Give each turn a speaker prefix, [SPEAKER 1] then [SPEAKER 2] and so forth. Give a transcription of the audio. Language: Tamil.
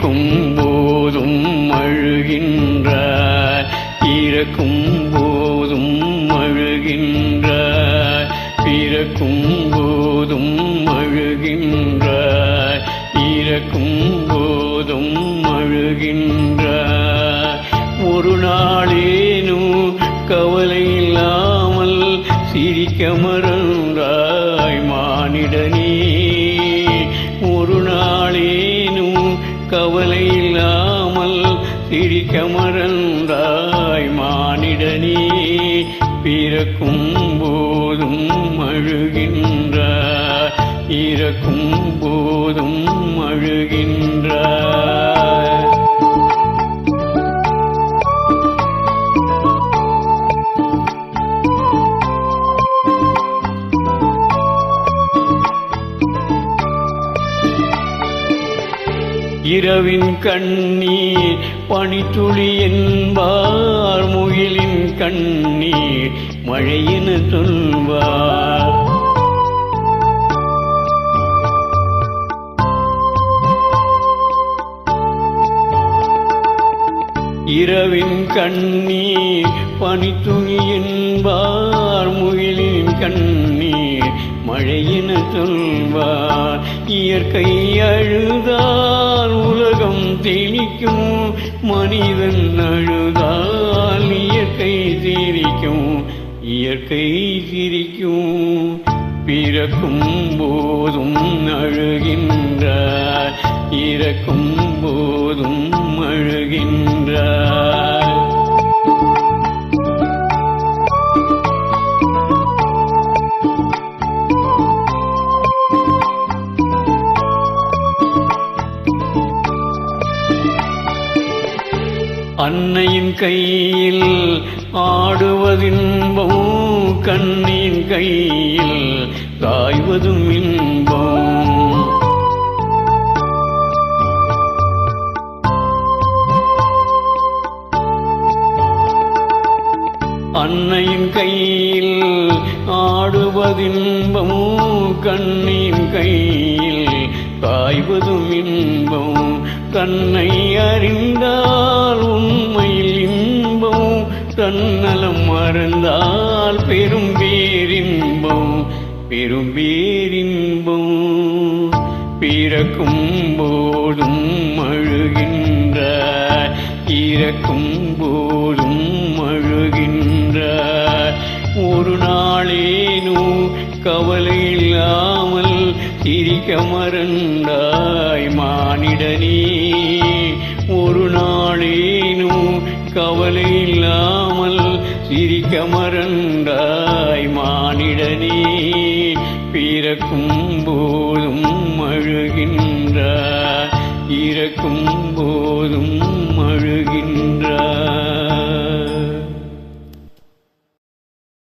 [SPEAKER 1] பிறக்கும் போதும் அழுகின்றார், இறக்கும் போதும் அழுகின்றார், பிறக்கும் போதும் அழுகின்றார், இறக்கும் போதும் அழுகின்றார். ஒரு நாளேனும் கவலை இல்லாமல் சிரிக்க மறந்தாய் மானிடனே, ஒரு நாளேனும் கவலை இல்லாமல் சிரிக்க மறந்தாய் மானிடனே, பிறக்கும் போதும் அழுகின்றாய், இறக்கும் போதும் அழுகின்றாய். இரவின் கண்ணீர் பனித்துளி என்பார், முகிலின் கண்ணீர் மழையென சொல்வார். இரவின் கண்ணீர் பனித்துளி என்பார், முகிலின் கண்ணீர் மழையென சொல்வார். இயற்கை அழுதால் உலகம் தெளிக்கும், மனிதன் அழுதால் இயற்கை சிரிக்கும், இயற்கை சிரிக்கும். பிறக்கும் போதும் அழுகின்றார், இறக்கும் போதும் அழுகின்றார். அன்னையின் கையில் ஆடுவதின்பம், கண்ணின் கையில் காய்வதும் இன்பம். அன்னையின் கையில் ஆடுவதின்பம், கண்ணின் கையில் காய்வதும் இன்பம். தன்னை அறிந்தால் உண்மையில் இன்பம், தன்னலம் மறந்தால் பெரும் பேரின்பம், பெரும் பேரின்பம். பிறக்கும் போதும் அழுகின்றார், இறக்கும் போதும் அழுகின்றார். ஒரு நாளேனும் கவலை இல்லாமல் சிரிக்க மறந்தாய் மானிடனே, ஒரு நாளேனும் கவலை இல்லாமல் சிரிக்க மறந்தாய் மானிடனே, பிறக்கும் போதும் அழுகின்றாய், இறக்கும் போதும் அழுகின்றாய்.